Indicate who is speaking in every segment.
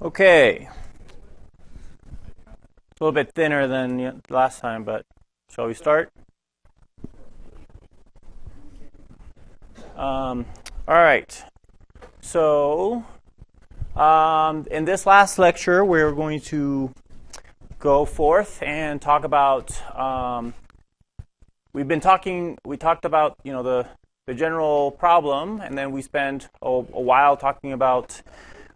Speaker 1: Okay. A little bit thinner than last time, but shall we start? All right. So, in this last lecture, we're going to go forth and talk about. We talked about the general problem, and then we spent a while talking about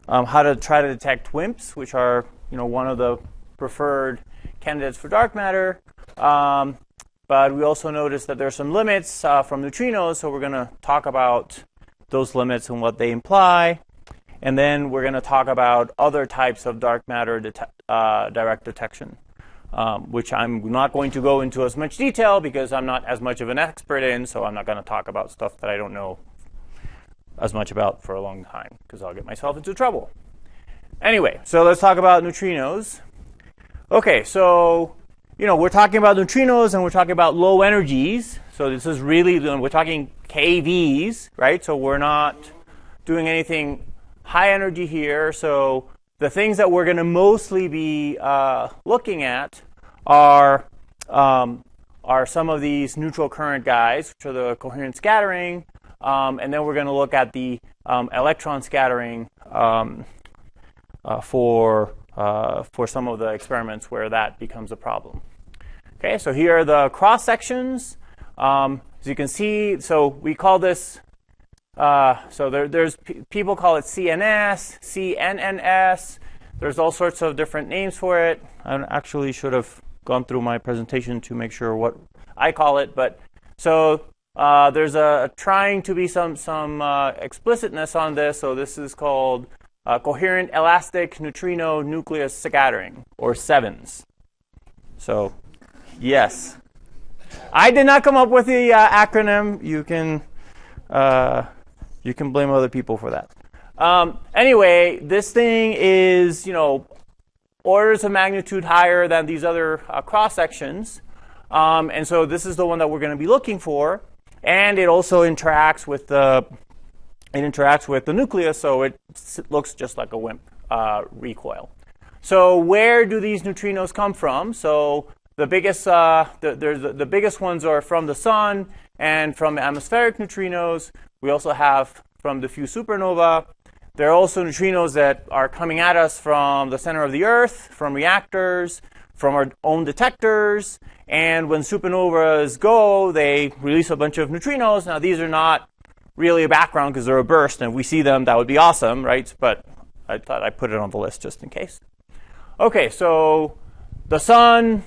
Speaker 1: how to try to detect WIMPs, which are one of the preferred candidates for dark matter. But we also noticed that there's some limits from neutrinos, so we're going to talk about those limits and what they imply. And then we're going to talk about other types of dark matter direct detection, which I'm not going to go into as much detail because I'm not as much of an expert in, so I'm not going to talk about stuff that I don't know as much about for a long time because I'll get myself into trouble. Anyway, so let's talk about neutrinos. Okay, so we're talking about neutrinos and we're talking about low energies. So this is really, we're talking KVs, right? So we're not doing anything high energy here. So the things that we're going to mostly be looking at are some of these neutral current guys, which are the coherent scattering, and then we're going to look at the electron scattering for some of the experiments where that becomes a problem. Okay, so here are the cross sections. As you can see, so we call this. So there's people call it CNS, CNNS. There's all sorts of different names for it. I actually should have gone through my presentation to make sure what I call it. But so there's trying to be some explicitness on this. So this is called Coherent Elastic Neutrino Nucleus Scattering, or CEVNS. So yes, I did not come up with the acronym. You can blame other people for that. Anyway, this thing is, orders of magnitude higher than these other cross sections, and so this is the one that we're going to be looking for. And it also interacts with the nucleus, so it looks just like a WIMP recoil. So where do these neutrinos come from? So the biggest the biggest ones are from the sun and from atmospheric neutrinos. We also have from diffuse supernova. There are also neutrinos that are coming at us from the center of the Earth, from reactors, from our own detectors. And when supernovas go, they release a bunch of neutrinos. Now, these are not really a background because they're a burst, and if we see them, that would be awesome, right? But I thought I'd put it on the list just in case. Okay, so the sun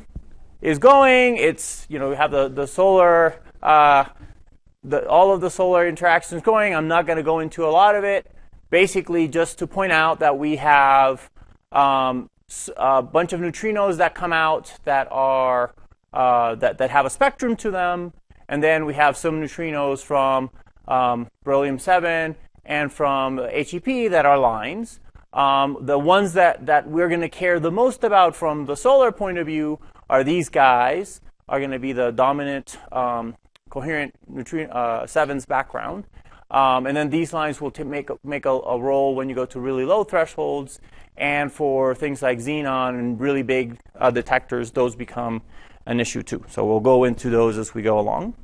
Speaker 1: is going. It's, we have the solar, all of the solar interactions going. I'm not going to go into a lot of it. Basically, just to point out that we have a bunch of neutrinos that come out that are that have a spectrum to them, and then we have some neutrinos from beryllium-7 and from HEP that are lines. The ones that we're going to care the most about from the solar point of view are these guys, are going to be the dominant coherent neutrino 7's background. And then these lines will make a role when you go to really low thresholds. And for things like xenon and really big detectors, those become an issue too. So we'll go into those as we go along.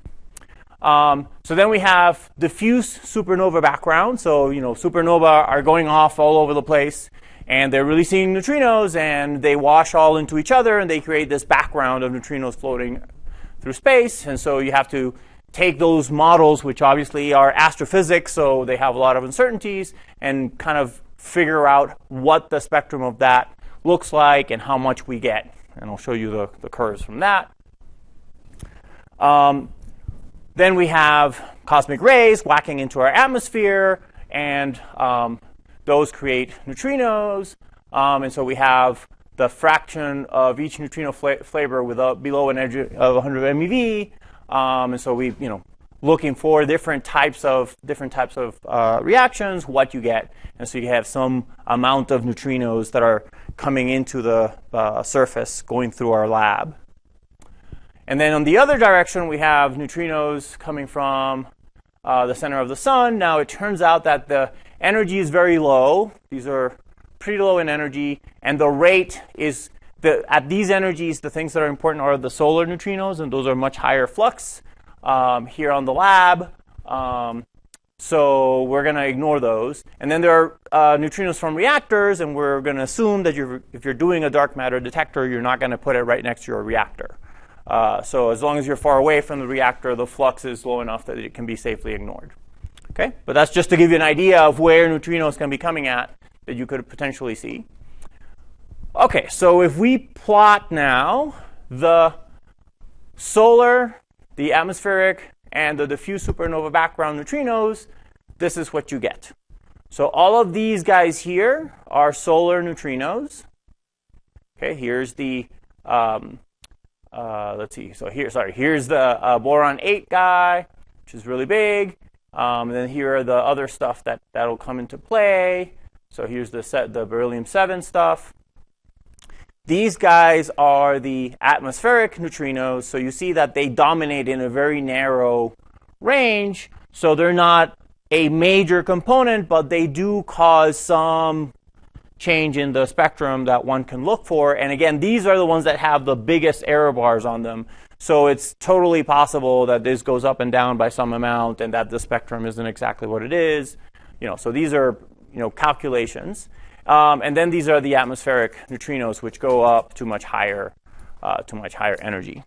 Speaker 1: So then we have diffuse supernova background. So, supernova are going off all over the place, and they're releasing neutrinos, and they wash all into each other, and they create this background of neutrinos floating through space. And so you have to take those models, which obviously are astrophysics, so they have a lot of uncertainties, and kind of figure out what the spectrum of that looks like and how much we get. And I'll show you the curves from that. Then we have cosmic rays whacking into our atmosphere, and those create neutrinos. And so we have the fraction of each neutrino flavor below an energy of 100 MeV. And so we, looking for different types of reactions, what you get. And so you have some amount of neutrinos that are coming into the surface, going through our lab. And then on the other direction, we have neutrinos coming from the center of the sun. Now, it turns out that the energy is very low. These are pretty low in energy, and the rate is, at these energies, the things that are important are the solar neutrinos, and those are much higher flux here on the lab. So we're going to ignore those. And then there are neutrinos from reactors, and we're going to assume that if you're doing a dark matter detector, you're not going to put it right next to your reactor. So as long as you're far away from the reactor, the flux is low enough that it can be safely ignored. Okay? But that's just to give you an idea of where neutrinos can be coming at that you could potentially see. Okay, so if we plot now the solar, the atmospheric, and the diffuse supernova background neutrinos, this is what you get. So all of these guys here are solar neutrinos. Okay, here's the, let's see, so here's the boron 8 guy, which is really big. And then here are the other stuff that'll come into play. So here's the beryllium 7 stuff. These guys are the atmospheric neutrinos, so you see that they dominate in a very narrow range, so they're not a major component, but they do cause some change in the spectrum that one can look for. And again, these are the ones that have the biggest error bars on them, so it's totally possible that this goes up and down by some amount and that the spectrum isn't exactly what it is. So these are calculations. And then these are the atmospheric neutrinos, which go up to much higher energy.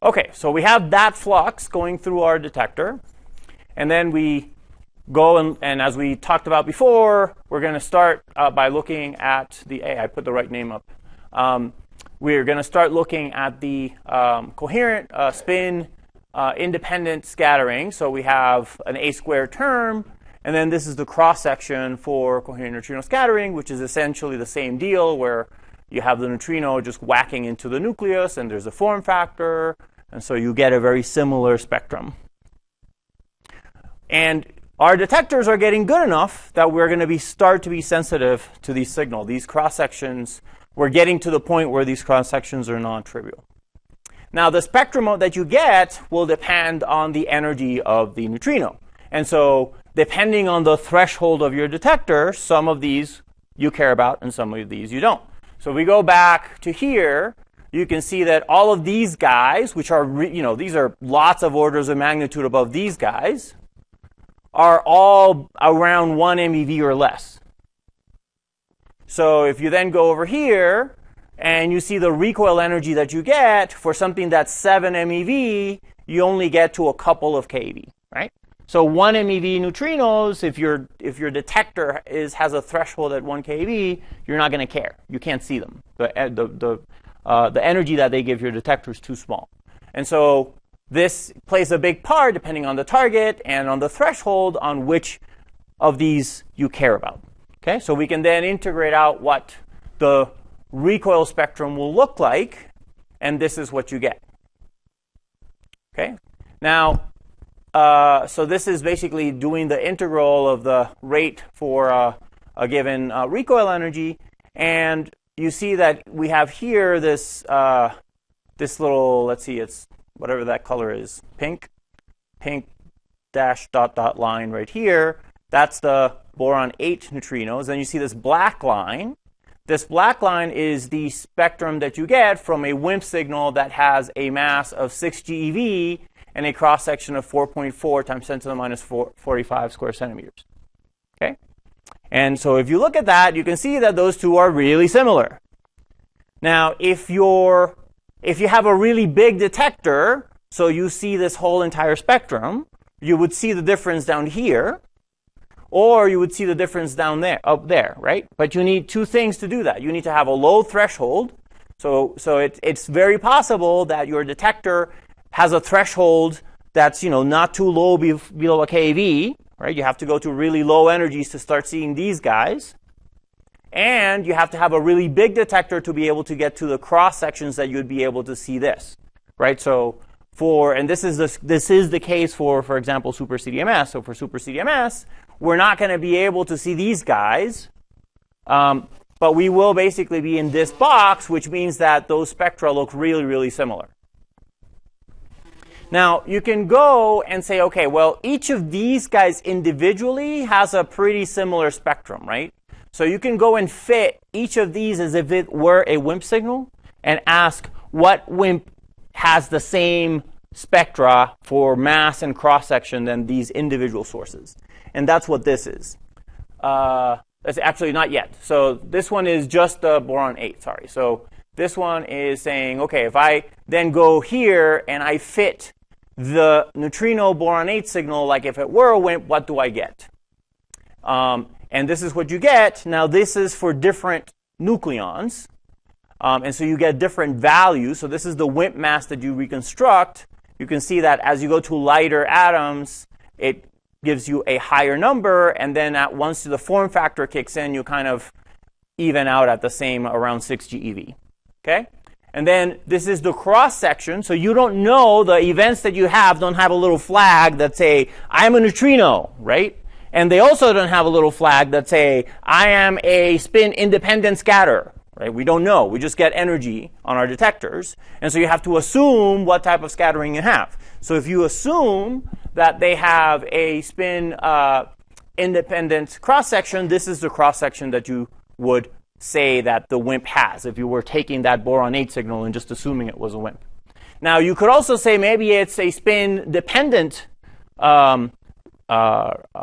Speaker 1: Okay, so we have that flux going through our detector, and then we go and as we talked about before, we're going to start by looking at the I put the right name up. We're going to start looking at the coherent spin independent scattering. So we have an A squared term. And then this is the cross-section for coherent neutrino scattering, which is essentially the same deal where you have the neutrino just whacking into the nucleus, and there's a form factor, and so you get a very similar spectrum. And our detectors are getting good enough that we're going to start to be sensitive to these signals. These cross-sections, we're getting to the point where these cross-sections are non-trivial. Now, the spectrum that you get will depend on the energy of the neutrino. And so depending on the threshold of your detector, some of these you care about and some of these you don't. So if we go back to here, you can see that all of these guys, which are, these are lots of orders of magnitude above these guys, are all around 1 MeV or less. So if you then go over here and you see the recoil energy that you get for something that's 7 MeV, you only get to a couple of keV, right? So 1 MeV neutrinos, if your detector has a threshold at 1 keV, you're not going to care. You can't see them. The energy that they give your detector is too small. And so this plays a big part depending on the target and on the threshold on which of these you care about. Okay, so we can then integrate out what the recoil spectrum will look like, and this is what you get. Okay, now. So this is basically doing the integral of the rate for a given recoil energy, and you see that we have here this little, let's see, it's whatever that color is, pink dash dot line right here. That's the boron 8 neutrinos. Then you see this black line. This black line is the spectrum that you get from a WIMP signal that has a mass of 6 GeV and a cross-section of 4.4 times 10 to the minus 45 square centimeters. Okay? And so if you look at that, you can see that those two are really similar. Now, if you have a really big detector, so you see this whole entire spectrum, you would see the difference down here, or you would see the difference down there, up there, right? But you need two things to do that. You need to have a low threshold. So it's very possible that your detector has a threshold that's not too low below a keV, right? You have to go to really low energies to start seeing these guys, and you have to have a really big detector to be able to get to the cross sections that you'd be able to see this, right? So this is the case for example, super CDMS. So for super CDMS, we're not going to be able to see these guys, but we will basically be in this box, which means that those spectra look really, really similar. Now, you can go and say, okay, well, each of these guys individually has a pretty similar spectrum, right? So you can go and fit each of these as if it were a WIMP signal and ask what WIMP has the same spectra for mass and cross-section than these individual sources. And that's what this is. That's actually not yet. So this one is just the boron 8, sorry. So this one is saying, okay, if I then go here and I fit the neutrino boron 8 signal, like if it were a WIMP, what do I get? And this is what you get. Now this is for different nucleons. And so you get different values. So this is the WIMP mass that you reconstruct. You can see that as you go to lighter atoms, it gives you a higher number. And then once the form factor kicks in, you kind of even out at the same around 6 GeV. Okay? And then this is the cross-section. So you don't know, the events that you have don't have a little flag that say, I'm a neutrino, right? And they also don't have a little flag that say, I am a spin-independent scatter. Right? We don't know. We just get energy on our detectors. And so you have to assume what type of scattering you have. So if you assume that they have a spin-independent cross-section, this is the cross-section that you would say that the WIMP has if you were taking that boron 8 signal and just assuming it was a WIMP. Now, you could also say maybe it's a spin-dependent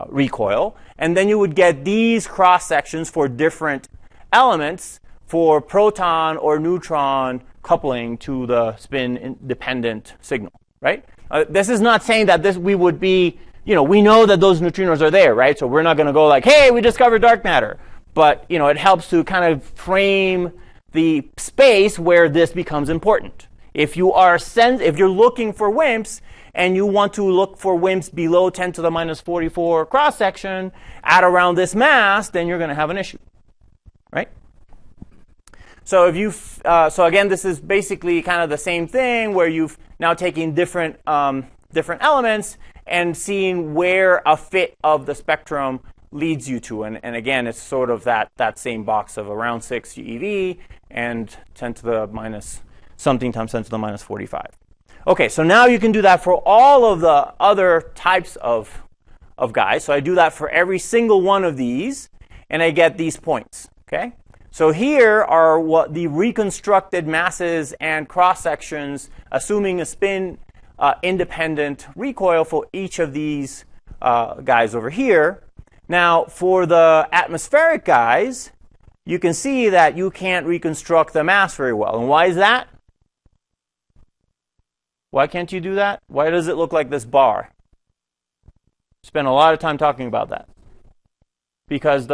Speaker 1: recoil, and then you would get these cross-sections for different elements for proton or neutron coupling to the spin-dependent signal, right? This is not saying that we would be, we know that those neutrinos are there, right? So we're not going to go like, hey, we discovered dark matter. But, it helps to kind of frame the space where this becomes important. If you're looking for WIMPs and you want to look for WIMPs below 10 to the minus 44 cross-section at around this mass, then you're going to have an issue, right? So so again, this is basically kind of the same thing where you've now taken different elements and seeing where a fit of the spectrum leads you to. And again, it's sort of that same box of around 6 GeV and 10 to the minus something times 10 to the minus 45. Okay, so now you can do that for all of the other types of guys. So I do that for every single one of these, and I get these points, okay? So here are what the reconstructed masses and cross-sections, assuming a spin-independent recoil for each of these guys over here. Now, for the atmospheric guys, you can see that you can't reconstruct the mass very well. And why is that? Why can't you do that? Why does it look like this bar? Spent a lot of time talking about that. Because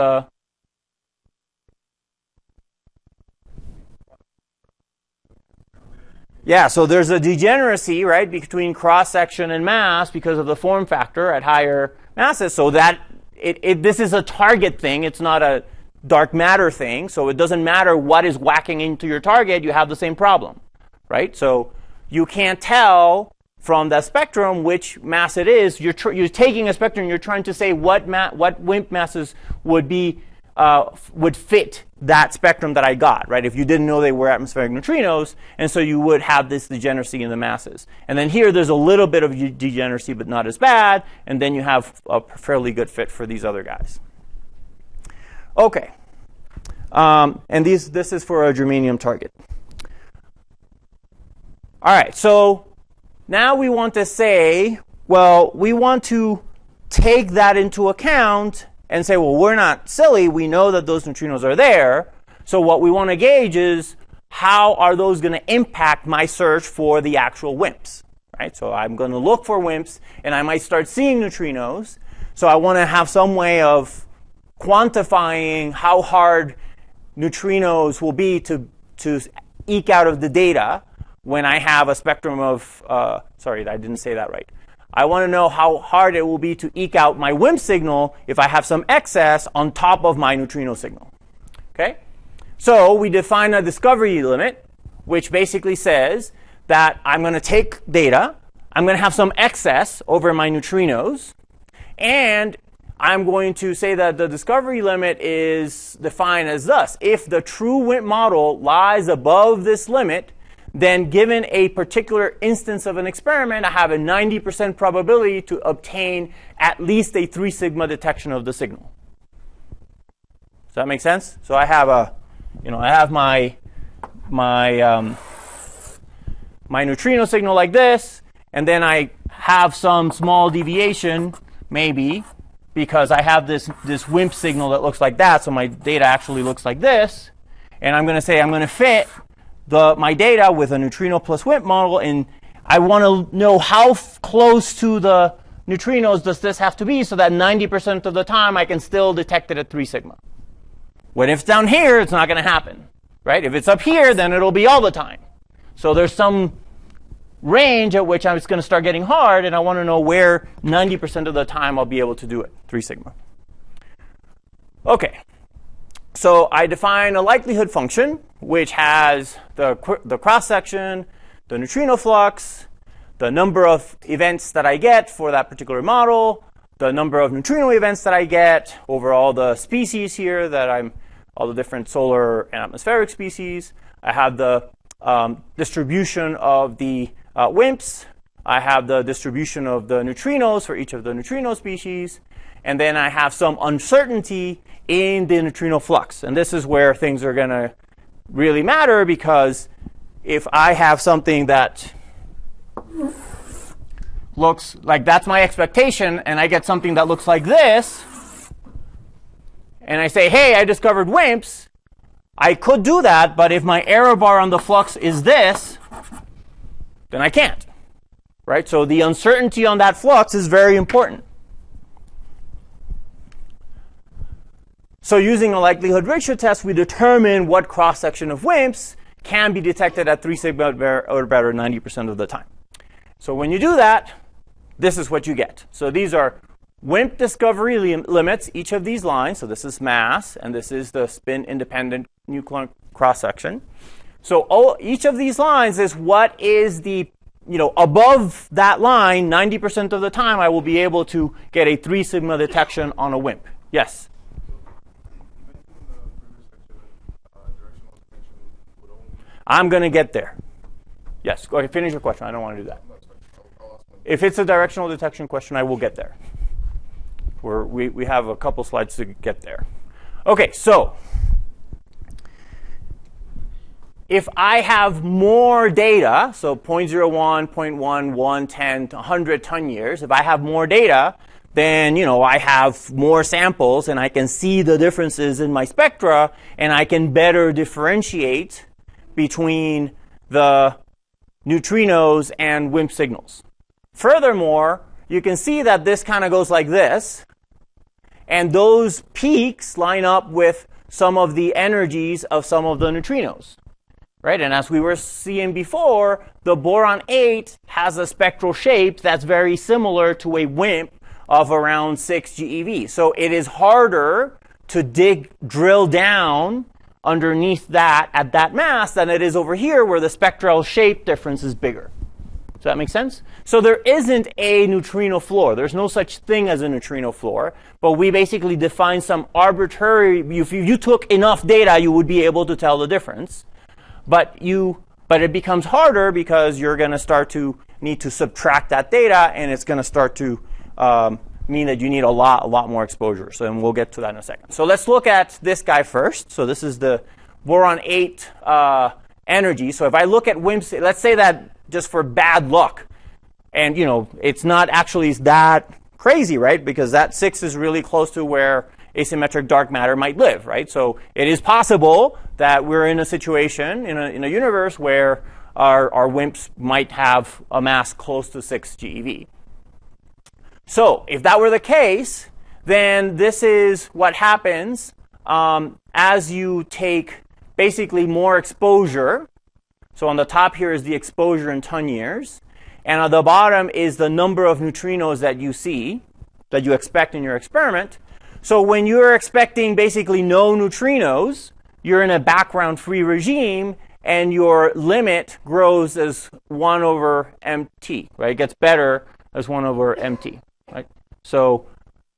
Speaker 1: so there's a degeneracy, right, between cross-section and mass because of the form factor at higher masses. So that this is a target thing. It's not a dark matter thing. So it doesn't matter what is whacking into your target. You have the same problem, right? So you can't tell from the spectrum which mass it is. You're taking a spectrum. You're trying to say what WIMP masses would fit that spectrum that I got, right? If you didn't know they were atmospheric neutrinos, and so you would have this degeneracy in the masses. And then here there's a little bit of degeneracy, but not as bad, and then you have a fairly good fit for these other guys. Okay, and this is for a germanium target. All right, so now we want to say, well, we want to take that into account and say, well, we're not silly. We know that those neutrinos are there. So what we want to gauge is how are those going to impact my search for the actual WIMPs, right? So I'm going to look for WIMPs, and I might start seeing neutrinos. So I want to have some way of quantifying how hard neutrinos will be to eke out of the data when I have a spectrum of, sorry, I didn't say that right. I want to know how hard it will be to eke out my WIMP signal if I have some excess on top of my neutrino signal. Okay? So we define a discovery limit, which basically says that I'm going to take data, I'm going to have some excess over my neutrinos, and I'm going to say that the discovery limit is defined as thus. If the true WIMP model lies above this limit, then given a particular instance of an experiment, I have a 90% probability to obtain at least a 3 sigma detection of the signal. Does that make sense? So I have my neutrino signal like this, and then I have some small deviation, maybe, because I have this WIMP signal that looks like that, so my data actually looks like this. And I'm going to say I'm going to fit my data with a neutrino plus WIMP model, and I want to know how close to the neutrinos does this have to be so that 90% of the time I can still detect it at 3 sigma. When if it's down here, it's not going to happen, right? If it's up here, then it'll be all the time. So there's some range at which it's going to start getting hard, and I want to know where 90% of the time I'll be able to do it, 3 sigma. OK. So I define a likelihood function, which has the cross-section, the neutrino flux, the number of events that I get for that particular model, the number of neutrino events that I get over all the species here all the different solar and atmospheric species. I have the distribution of the WIMPs. I have the distribution of the neutrinos for each of the neutrino species. And then I have some uncertainty in the neutrino flux. And this is where things are going to really matter, because if I have something that looks like that's my expectation, and I get something that looks like this, and I say, hey, I discovered WIMPs, I could do that, but if my error bar on the flux is this, then I can't, right? So the uncertainty on that flux is very important. So using a likelihood ratio test, we determine what cross-section of WIMPs can be detected at 3 sigma or better 90% of the time. So when you do that, this is what you get. So these are WIMP discovery limits, each of these lines. So this is mass, and this is the spin-independent nuclear cross-section. So each of these lines is what is the, above that line, 90% of the time, I will be able to get a 3 sigma detection on a WIMP. Yes? I'm going to get there. Yes, go ahead, finish your question. I don't want to do that. If it's a directional detection question, I will get there. We have a couple slides to get there. OK, so if I have more data, so 0.01, 0.1, 1, 10, 100 ton years, if I have more data, then I have more samples, and I can see the differences in my spectra, and I can better differentiate between the neutrinos and WIMP signals. Furthermore, you can see that this kind of goes like this, and those peaks line up with some of the energies of some of the neutrinos, right? And as we were seeing before, the boron 8 has a spectral shape that's very similar to a WIMP of around 6 GeV. So it is harder to drill down underneath that at that mass than it is over here, where the spectral shape difference is bigger. Does that make sense? So there isn't a neutrino floor. There's no such thing as a neutrino floor. But we basically define some arbitrary, if you took enough data, you would be able to tell the difference. But it becomes harder because you're going to start to need to subtract that data, and it's going to start to mean that you need a lot more exposure. So, and we'll get to that in a second. So let's look at this guy first. So this is the boron 8 energy. So if I look at WIMPs, let's say that just for bad luck, and it's not actually that crazy, right? Because that 6 is really close to where asymmetric dark matter might live, right? So it is possible that we're in a situation in a universe where our WIMPs might have a mass close to 6 GeV. So if that were the case, then this is what happens as you take basically more exposure. So on the top here is the exposure in ton years. And on the bottom is the number of neutrinos that you see, that you expect in your experiment. So when you're expecting basically no neutrinos, you're in a background-free regime, and your limit grows as 1 over mt, right? It gets better as 1 over mt, right? So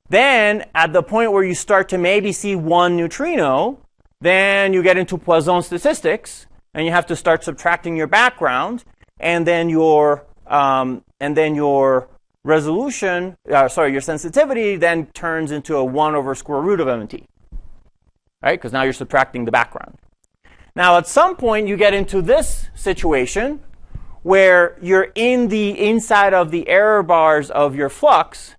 Speaker 1: then at the point where you start to maybe see 1 neutrino, then you get into Poisson statistics, and you have to start subtracting your background, and then your resolution, your sensitivity then turns into a 1 over square root of mt. right? Because now you're subtracting the background. Now, at some point, you get into this situation where you're in the inside of the error bars of your flux,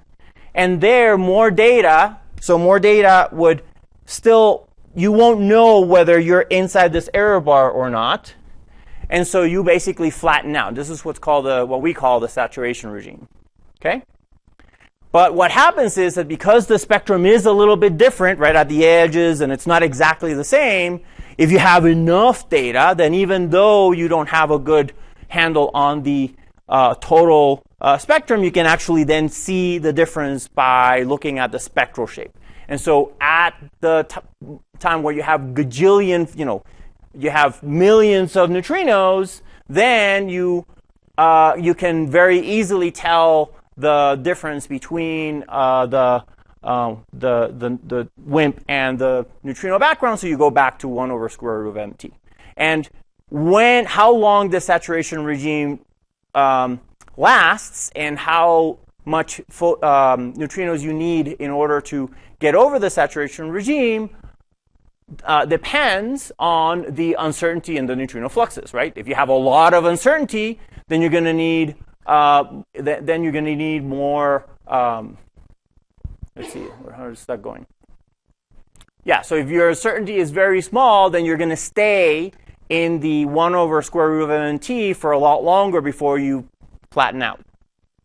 Speaker 1: and there, more data, so more data would still, you won't know whether you're inside this error bar or not, and so you basically flatten out. This is what's called what we call the saturation regime, okay? But what happens is that because the spectrum is a little bit different, right, at the edges, and it's not exactly the same, if you have enough data, then even though you don't have a good handle on the total spectrum, you can actually then see the difference by looking at the spectral shape. And so at the time where you have gajillion, you have millions of neutrinos, then you can very easily tell the difference between the WIMP and the neutrino background, so you go back to 1 over square root of MT. And how long the saturation regime lasts and how much neutrinos you need in order to get over the saturation regime depends on the uncertainty in the neutrino fluxes, right? If you have a lot of uncertainty, then you're going to need more. Let's see, how is that going? Yeah, so if your uncertainty is very small, then you're going to stay in the 1 over square root of MT for a lot longer before you flatten out.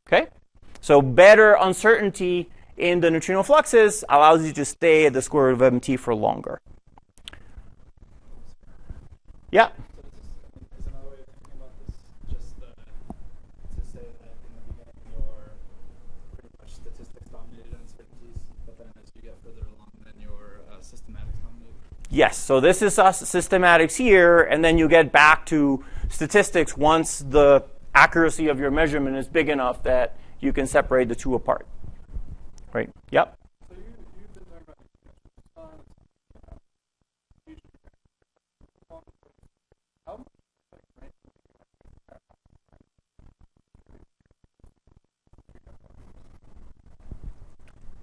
Speaker 1: Okay? So better uncertainty in the neutrino fluxes allows you to stay at the square root of MT for longer. Yeah?
Speaker 2: Is another way of thinking about this just to say that in the beginning you're pretty much statistics dominated uncertainties, but then as you get further along, then you're systematics dominated?
Speaker 1: Yes, so this is systematics here, and then you get back to statistics once the accuracy of your measurement is big enough that you can separate the two apart. Right? Yep.
Speaker 2: So you've been talking about how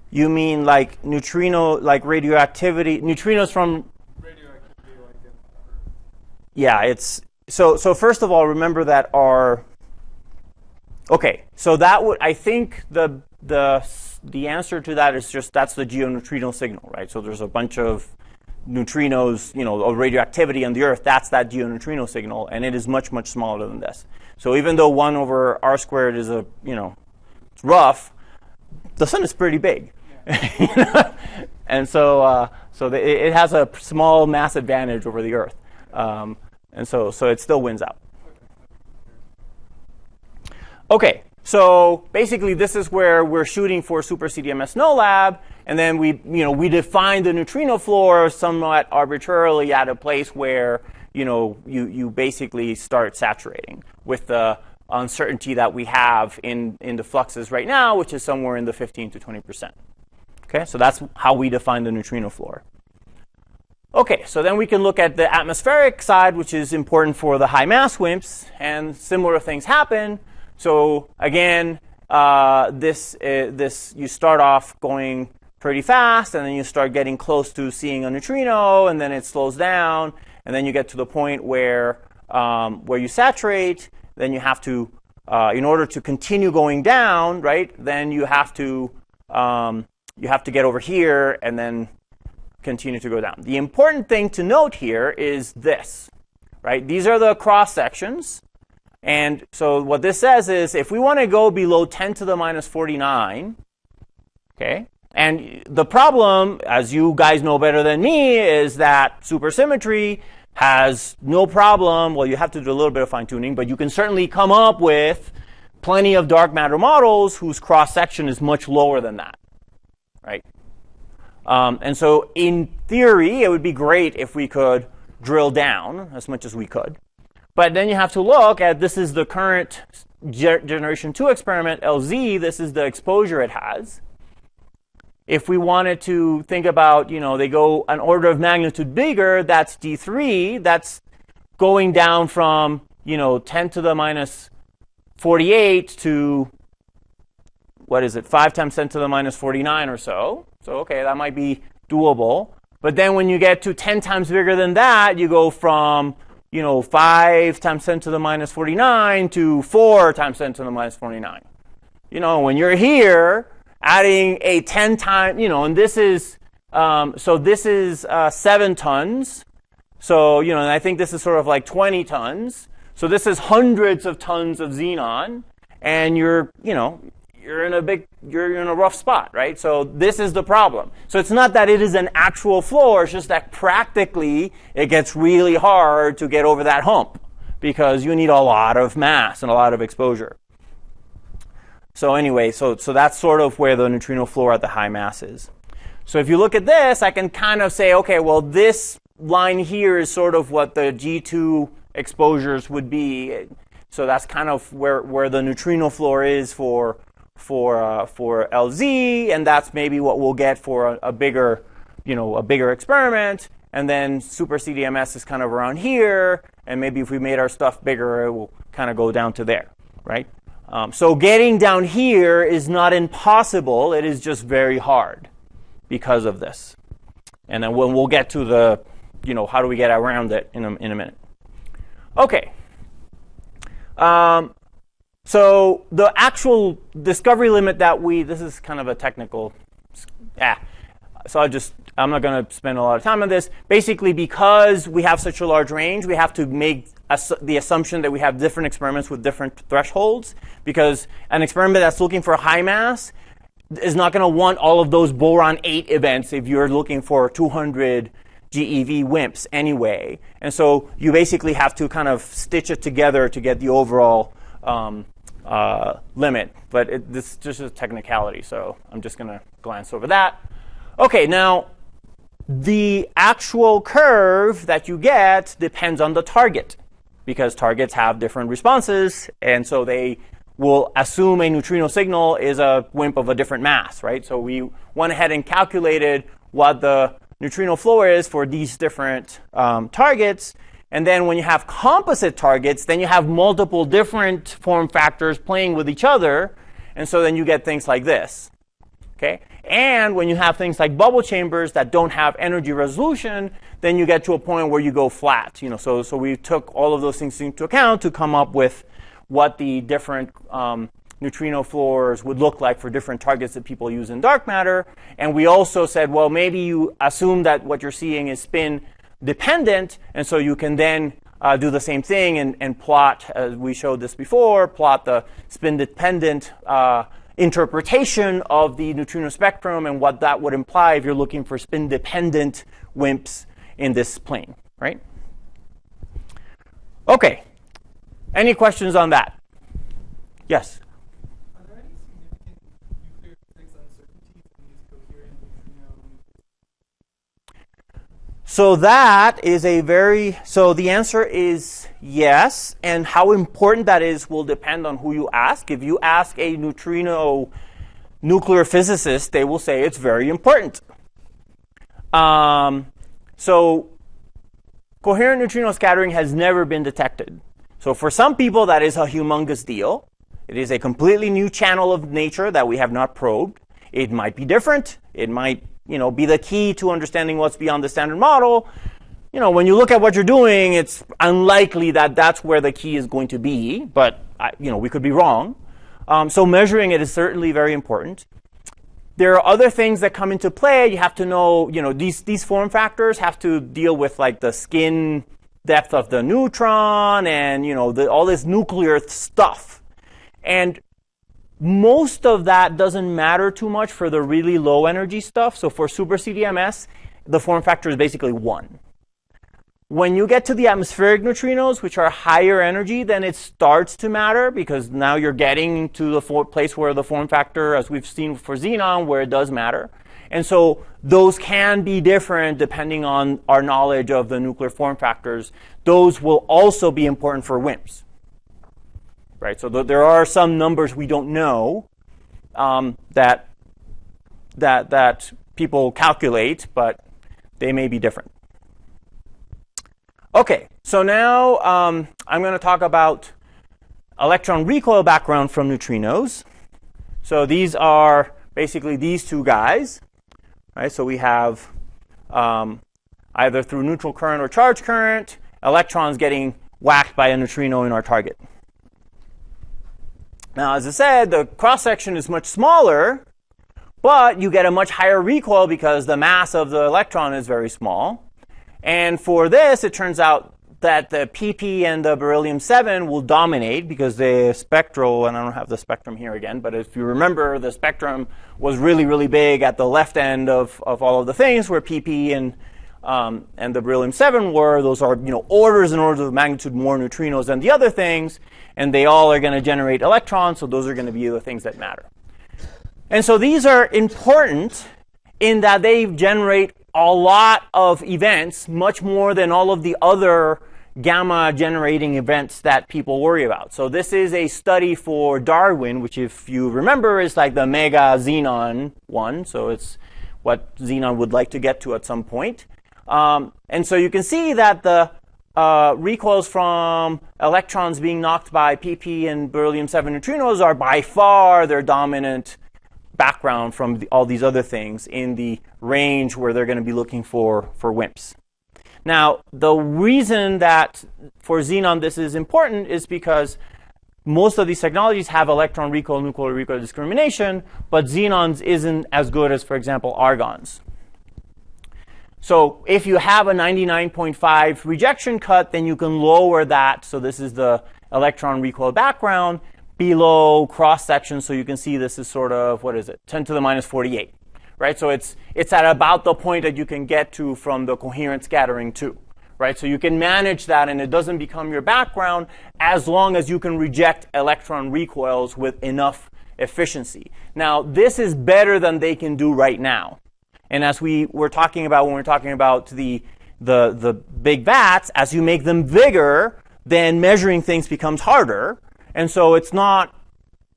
Speaker 1: You mean like neutrino, like radioactivity, neutrinos from
Speaker 2: radioactivity like in
Speaker 1: yeah, it's so first of all, remember that so that would, I think the answer to that is just that's the geoneutrino signal, right? So there's a bunch of neutrinos, of radioactivity on the Earth. That's that geoneutrino signal, and it is much, much smaller than this. So even though 1 over r squared is it's rough, the sun is pretty big. Yeah. And so it has a small mass advantage over the Earth. And so it still wins out. Okay, so basically this is where we're shooting for super CDMS no lab, and then we define the neutrino floor somewhat arbitrarily at a place where you basically start saturating with the uncertainty that we have in the fluxes right now, which is somewhere in the 15 to 20%. Okay, so that's how we define the neutrino floor. Okay, so then we can look at the atmospheric side, which is important for the high mass WIMPs, and similar things happen. So again, you start off going pretty fast, and then you start getting close to seeing a neutrino, and then it slows down, and then you get to the point where you saturate. Then you have to, in order to continue going down, right? Then you have to get over here and then continue to go down. The important thing to note here is this, right? These are the cross sections. And so what this says is if we want to go below 10 to the minus 49, okay, and the problem, as you guys know better than me, is that supersymmetry has no problem. Well, you have to do a little bit of fine-tuning, but you can certainly come up with plenty of dark matter models whose cross-section is much lower than that, right? And so in theory, it would be great if we could drill down as much as we could. But then you have to look at, this is the current generation 2 experiment, LZ. This is the exposure it has. If we wanted to think about, they go an order of magnitude bigger, that's D3. That's going down from, 10 to the minus 48 to, 5 times 10 to the minus 49 or so. So, okay, that might be doable. But then when you get to 10 times bigger than that, you go from 5 times 10 to the minus 49 to 4 times 10 to the minus 49. When you're here, adding a 10 times, and this is, so this is 7 tons. So, and I think this is sort of like 20 tons. So this is hundreds of tons of xenon, and you're in a rough spot, right? So this is the problem. So it's not that it is an actual floor, it's just that practically it gets really hard to get over that hump because you need a lot of mass and a lot of exposure. So anyway, so that's sort of where the neutrino floor at the high mass is. So if you look at this, I can kind of say, okay, well, this line here is sort of what the G2 exposures would be. So that's kind of where the neutrino floor is for LZ, and that's maybe what we'll get for a bigger experiment. And then super CDMS is kind of around here, and maybe if we made our stuff bigger, it will kind of go down to there, right? So getting down here is not impossible. It is just very hard because of this. And then we'll get to the, how do we get around it in a minute. Okay. So the actual discovery limit that this is kind of a technical, so I'm not going to spend a lot of time on this. Basically, because we have such a large range, we have to make the assumption that we have different experiments with different thresholds, because an experiment that's looking for a high mass is not going to want all of those boron 8 events if you're looking for 200 GeV WIMPs anyway. And so you basically have to kind of stitch it together to get the overall limit. But this is just a technicality, so I'm just going to glance over that. Okay, now the actual curve that you get depends on the target, because targets have different responses, and so they will assume a neutrino signal is a WIMP of a different mass, right? So we went ahead and calculated what the neutrino floor is for these different targets. And then when you have composite targets, then you have multiple different form factors playing with each other. And so then you get things like this. Okay? And when you have things like bubble chambers that don't have energy resolution, then you get to a point where you go flat. So we took all of those things into account to come up with what the different neutrino floors would look like for different targets that people use in dark matter. And we also said, well, maybe you assume that what you're seeing is spin dependent, and so you can then do the same thing and plot, as we showed this before, plot the spin dependent interpretation of the neutrino spectrum and what that would imply if you're looking for spin dependent WIMPs in this plane, right? Okay. Any questions on that? Yes?
Speaker 2: Are there any significant nuclear physics uncertainties in these coherent neutrino?
Speaker 1: So that is so the answer is yes, and how important that is will depend on who you ask. If you ask a neutrino nuclear physicist, they will say it's very important. So coherent neutrino scattering has never been detected. So for some people, that is a humongous deal. It is a completely new channel of nature that we have not probed. It might be different. It might be the key to understanding what's beyond the standard model. When you look at what you're doing, it's unlikely that that's where the key is going to be, but we could be wrong. So measuring it is certainly very important. There are other things that come into play. You have to know, these form factors have to deal with like the skin depth of the neutron and, all this nuclear stuff. And most of that doesn't matter too much for the really low energy stuff. So for super CDMS, the form factor is basically 1. When you get to the atmospheric neutrinos, which are higher energy, then it starts to matter, because now you're getting to the place where the form factor, as we've seen for xenon, where it does matter. And so those can be different depending on our knowledge of the nuclear form factors. Those will also be important for WIMPs. Right? So there are some numbers we don't know that people calculate, but they may be different. Okay, so now I'm going to talk about electron recoil background from neutrinos. So these are basically these two guys. Right? So we have either through neutral current or charge current, electrons getting whacked by a neutrino in our target. Now, as I said, the cross-section is much smaller, but you get a much higher recoil because the mass of the electron is very small. And for this, it turns out that the pp and the beryllium-7 will dominate because the spectral, and I don't have the spectrum here again, but if you remember, the spectrum was really, really big at the left end of all of the things where pp and the beryllium-7 were. Those are, orders and orders of magnitude more neutrinos than the other things, and they all are going to generate electrons, so those are going to be the things that matter. And so these are important in that they generate a lot of events, much more than all of the other gamma generating events that people worry about. So this is a study for Darwin, which if you remember is like the mega xenon one. So it's what xenon would like to get to at some point. And so you can see that the recoils from electrons being knocked by pp and beryllium-7 neutrinos are by far their dominant background from all these other things in the range where they're going to be looking for WIMPs. Now, the reason that for xenon this is important is because most of these technologies have electron recoil, nuclear recoil discrimination, but xenons isn't as good as, for example, argons. So if you have a 99.5 rejection cut, then you can lower that. So this is the electron recoil background below cross-section. So you can see this is sort of, 10 to the minus 48. Right? So it's at about the point that you can get to from the coherent scattering too. Right? So you can manage that and it doesn't become your background as long as you can reject electron recoils with enough efficiency. Now, this is better than they can do right now. And as we were talking about when we were talking about the big vats, as you make them bigger, then measuring things becomes harder. And so it's not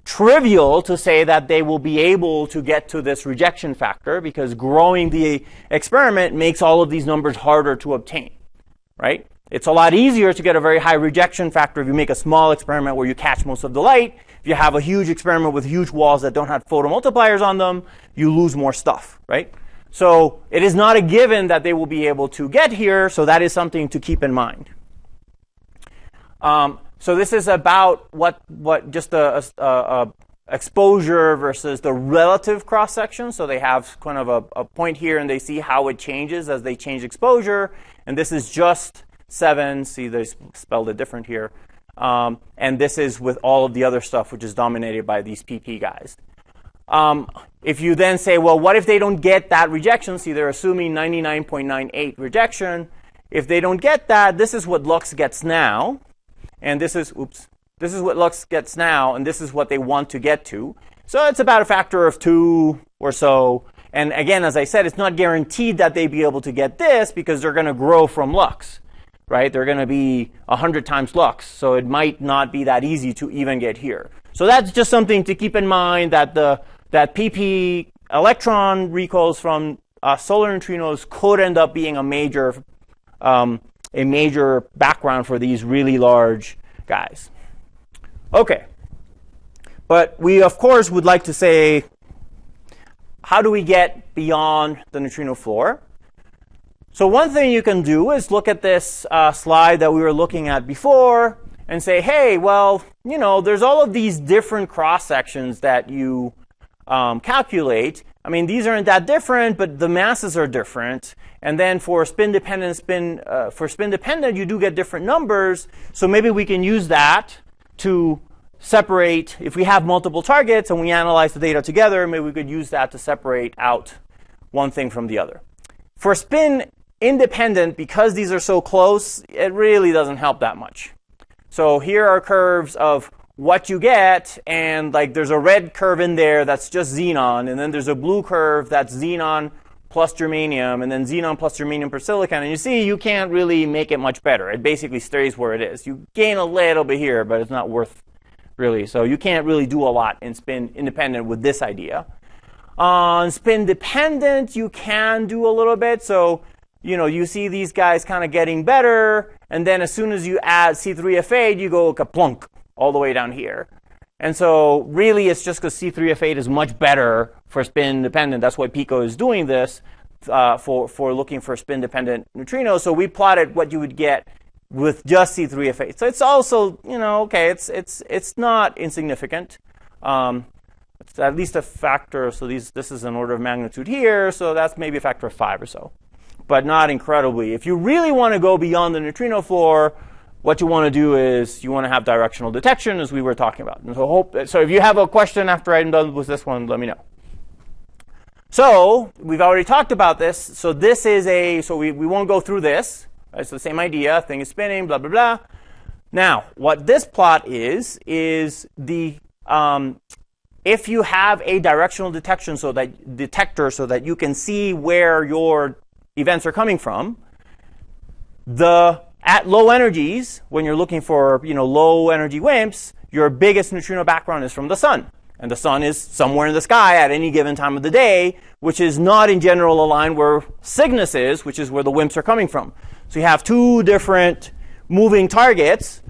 Speaker 1: trivial to say that they will be able to get to this rejection factor because growing the experiment makes all of these numbers harder to obtain, right? It's a lot easier to get a very high rejection factor if you make a small experiment where you catch most of the light. If you have a huge experiment with huge walls that don't have photomultipliers on them, you lose more stuff, right? So it is not a given that they will be able to get here, so that is something to keep in mind. So this is about what just a exposure versus the relative cross section. So they have kind of a point here, and they see how it changes as they change exposure. And this is just CEVNS. See, they spelled it different here. And this is with all of the other stuff, which is dominated by these PP guys. If you then say, well, what if they don't get that rejection? See, they're assuming 99.98 rejection. If they don't get that, this is what Lux gets now. And this is what Lux gets now, and this is what they want to get to. So it's about a factor of 2 or so. And again, as I said, it's not guaranteed that they'd be able to get this because they're going to grow from Lux, right? They're going to be 100 times Lux, so it might not be that easy to even get here. So that's just something to keep in mind, that that PP electron recoils from solar neutrinos could end up being a major background for these really large guys. Okay. But we, of course, would like to say, how do we get beyond the neutrino floor? So one thing you can do is look at this slide that we were looking at before and say, hey, well, there's all of these different cross-sections that you calculate. I mean, these aren't that different, but the masses are different. And then for spin-dependent, you do get different numbers. So maybe we can use that to separate. If we have multiple targets and we analyze the data together, maybe we could use that to separate out one thing from the other. For spin-independent, because these are so close, it really doesn't help that much. So here are curves of what you get, and like there's a red curve in there that's just xenon, and then there's a blue curve that's xenon plus germanium, and then xenon plus germanium per silicon. And you see, you can't really make it much better. It basically stays where it is. You gain a little bit here, but it's not worth really. So you can't really do a lot in spin independent with this idea. On spin dependent, you can do a little bit. So, you see these guys kind of getting better, and then as soon as you add C3F8, you go kaplunk all the way down here. And so really it's just because C3F8 is much better for spin independent. That's why Pico is doing this. for looking for spin-dependent neutrinos. So we plotted what you would get with just C3F8. So it's also, okay, it's not insignificant. It's at least a factor. So this is an order of magnitude here. So that's maybe a factor of 5 or so, but not incredibly. If you really want to go beyond the neutrino floor, what you want to do is you want to have directional detection, as we were talking about. And so if you have a question after I'm done with this one, let me know. So we've already talked about this. So this is so we won't go through this. Right? So the same idea, thing is spinning, blah, blah, blah. Now, what this plot is the, if you have a directional detection detector so that you can see where your events are coming from, at low energies, when you're looking for low energy WIMPs, your biggest neutrino background is from the sun. And the sun is somewhere in the sky at any given time of the day, which is not in general aligned where Cygnus is, which is where the WIMPs are coming from. So you have two different moving targets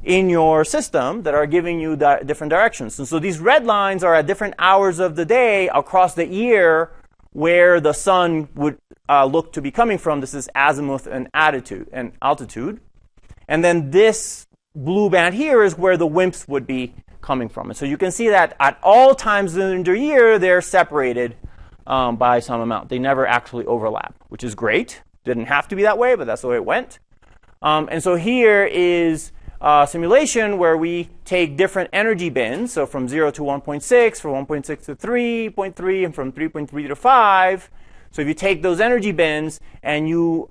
Speaker 1: in your system that are giving you different directions. And so these red lines are at different hours of the day across the year where the sun would look to be coming from. This is azimuth and altitude. And then this blue band here is where the WIMPs would be coming from. And so you can see that at all times in the year, they're separated by some amount. They never actually overlap, which is great. Didn't have to be that way, but that's the way it went. And so here is a simulation where we take different energy bins, so from 0 to 1.6, from 1.6 to 3.3, and from 3.3 to 5. So if you take those energy bins and you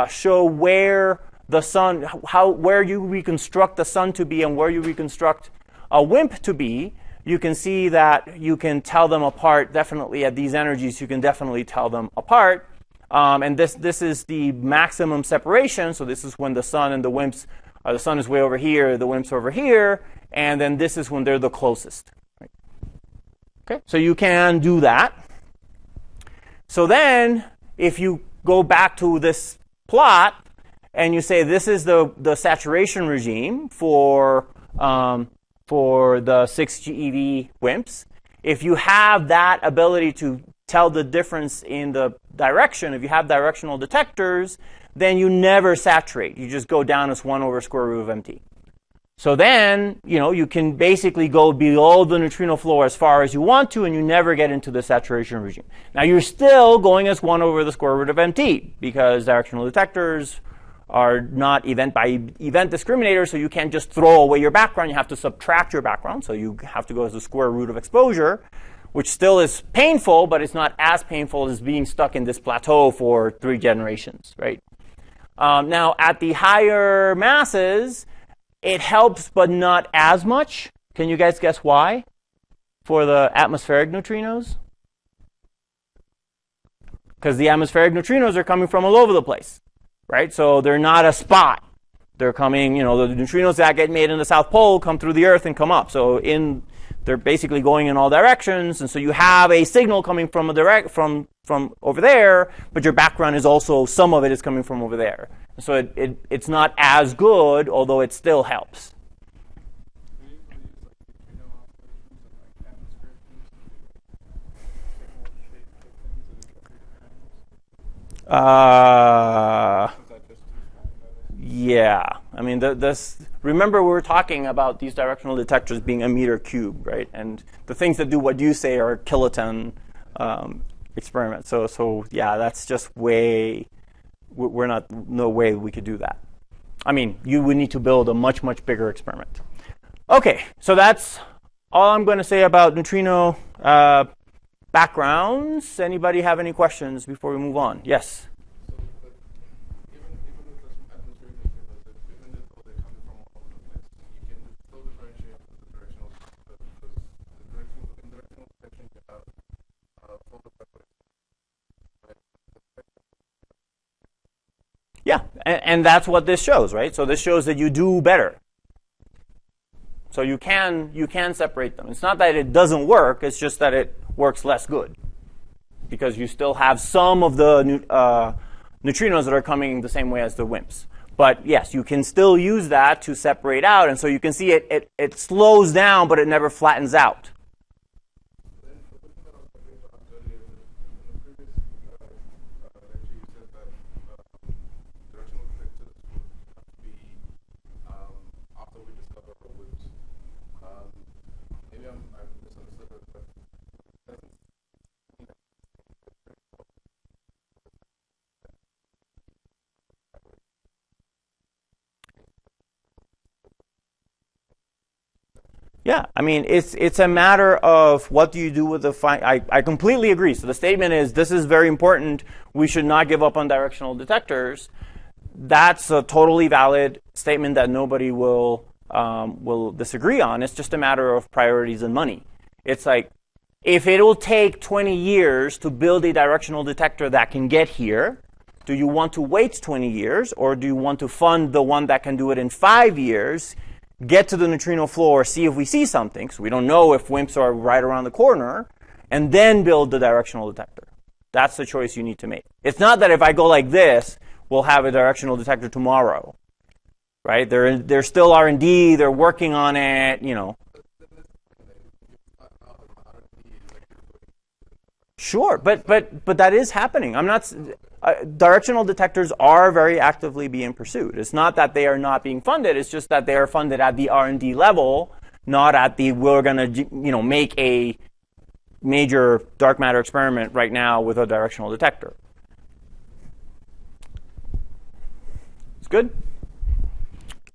Speaker 1: show where the sun, where you reconstruct the sun to be and where you reconstruct a WIMP to be, you can see that you can tell them apart. Definitely at these energies, you can definitely tell them apart. And this is the maximum separation. So this is when the sun and the WIMPs, the sun is way over here, the WIMPs are over here, and then this is when they're the closest. Right? Okay, so you can do that. So then, if you go back to this plot and you say this is the saturation regime for the 6GeV WIMPs, if you have that ability to tell the difference in the direction, if you have directional detectors, then you never saturate. You just go down as 1 over square root of MT. So then, you can basically go below the neutrino floor as far as you want to, and you never get into the saturation regime. Now, you're still going as 1 over the square root of MT, because directional detectors are not event by event discriminators, so you can't just throw away your background. You have to subtract your background, so you have to go as the square root of exposure, which still is painful, but it's not as painful as being stuck in this plateau for 3 generations, right? Now, at the higher masses, it helps, but not as much. Can you guys guess why? For the atmospheric neutrinos? Because the atmospheric neutrinos are coming from all over the place, right? So they're not a spot. They're coming, the neutrinos that get made in the South Pole come through the Earth and come up. So they're basically going in all directions, and so you have a signal coming from from over there, but your background is also, some of it is coming from over there. So it's not as good, although it still helps. Yeah. I mean, remember we were talking about these directional detectors being a meter cube, right? And the things that do what you say are kiloton experiments. So yeah, that's just no way we could do that. I mean, you would need to build a much, much bigger experiment. Okay, so that's all I'm going to say about neutrino backgrounds. Anybody have any questions before we move on? Yes? Yeah, and that's what this shows, right? So this shows that you do better. So you can separate them. It's not that it doesn't work, it's just that it works less good. Because you still have some of the neutrinos that are coming the same way as the WIMPs. But yes, you can still use that to separate out, and so you can see it slows down, but it never flattens out. Yeah, I mean, it's a matter of what do you do with the I completely agree. So the statement is, this is very important. We should not give up on directional detectors. That's a totally valid statement that nobody will disagree on. It's just a matter of priorities and money. It's like, if it'll take 20 years to build a directional detector that can get here, do you want to wait 20 years, or do you want to fund the one that can do it in 5 years, get to the neutrino floor, see if we see something, so we don't know if WIMPs are right around the corner, and then build the directional detector? That's the choice you need to make. It's not that if I go like this, we'll have a directional detector tomorrow, right? They're still R&D, they're working on it, you know. Sure, but that is happening. I'm not. Directional detectors are very actively being pursued. It's not that they are not being funded. It's just that they are funded at the R&D level, not at the we're going to make a major dark matter experiment right now with a directional detector. It's good?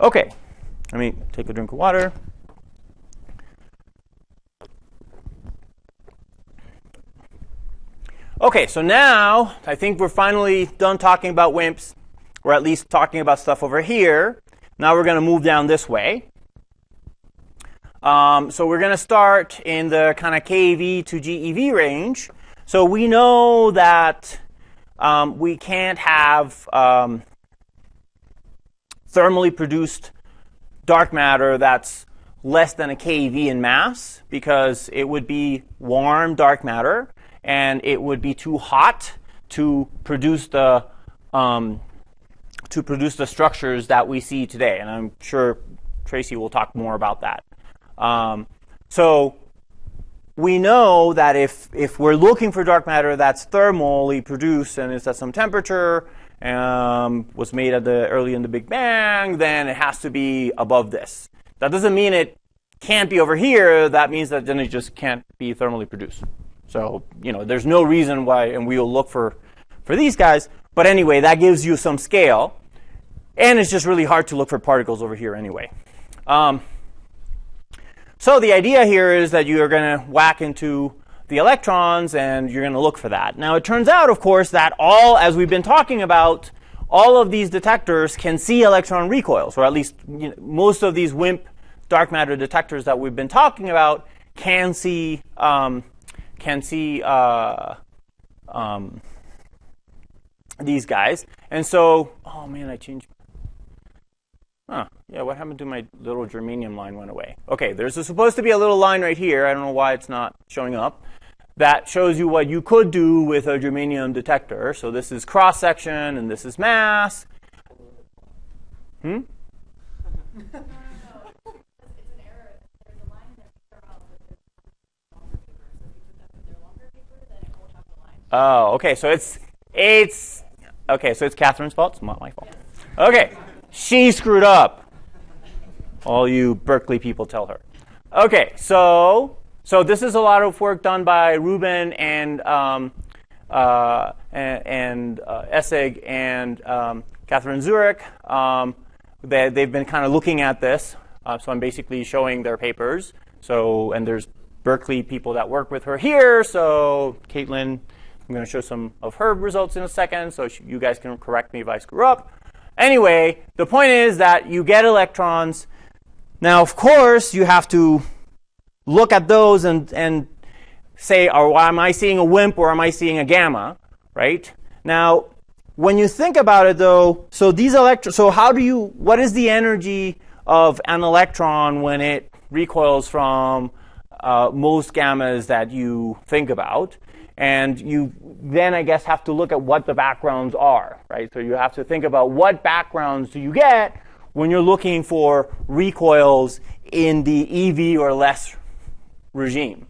Speaker 1: Okay. Let me take a drink of water. Okay, so now I think we're finally done talking about WIMPs, or at least talking about stuff over here. Now we're going to move down this way. So we're going to start in the kind of keV to GeV range. So we know that we can't have thermally produced dark matter that's less than a keV in mass, because it would be warm dark matter, and it would be too hot to produce the structures that we see today. And I'm sure Tracy will talk more about that. So we know that if we're looking for dark matter that's thermally produced and is at some temperature, was made early in the Big Bang, then it has to be above this. That doesn't mean it can't be over here. That means that then it just can't be thermally produced. So, there's no reason why, and we will look for these guys. But anyway, that gives you some scale. And it's just really hard to look for particles over here anyway. So the idea here is that you're going to whack into the electrons, and you're going to look for that. Now, it turns out, of course, that as we've been talking about, all of these detectors can see electron recoils, or at least most of these WIMP dark matter detectors that we've been talking about can see these guys. And so, oh man, I changed. Yeah, what happened to my little germanium line? Went away. Okay, there's supposed to be a little line right here. I don't know why it's not showing up. That shows you what you could do with a germanium detector. So this is cross section, and this is mass. Hmm? Oh, okay. So it's okay. So it's Catherine's fault. It's not my fault. Okay, she screwed up. All you Berkeley people tell her. Okay, so this is a lot of work done by Ruben and Essig and Catherine Zurich. They've been kind of looking at this. So I'm basically showing their papers. And there's Berkeley people that work with her here. So Caitlin, I'm going to show some of her results in a second, so you guys can correct me if I screw up. Anyway, the point is that you get electrons. Now, of course, you have to look at those and say, am I seeing a WIMP or am I seeing a gamma, right? Now, when you think about it, though, so these electrons, what is the energy of an electron when it recoils from most gammas that you think about? And you then, I guess, have to look at what the backgrounds are, right? So you have to think about what backgrounds do you get when you're looking for recoils in the EV or less regime.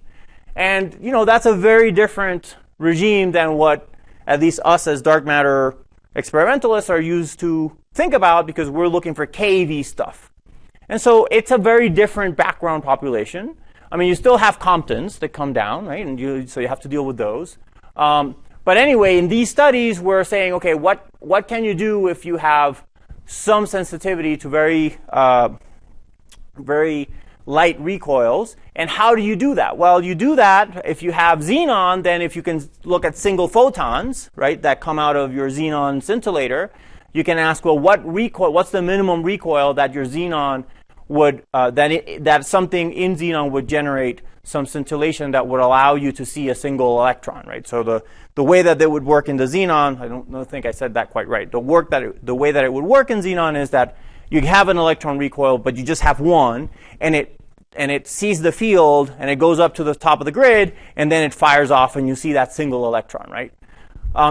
Speaker 1: And, that's a very different regime than what at least us as dark matter experimentalists are used to think about, because we're looking for keV stuff. And so it's a very different background population. I mean, you still have Comptons that come down, right? And so you have to deal with those. But anyway, in these studies, we're saying, okay, what can you do if you have some sensitivity to very light recoils. And how do you do that? Well, you do that if you have xenon, then if you can look at single photons, right, that come out of your xenon scintillator, you can ask, well, what's the minimum recoil that your xenon would, that something in xenon would generate some scintillation that would allow you to see a single electron, right? So the way that it would work in the xenon, I don't think I said that quite right. The way that it would work in xenon is that you have an electron recoil, but you just have one, and it sees the field, and it goes up to the top of the grid, and then it fires off, and you see that single electron, right?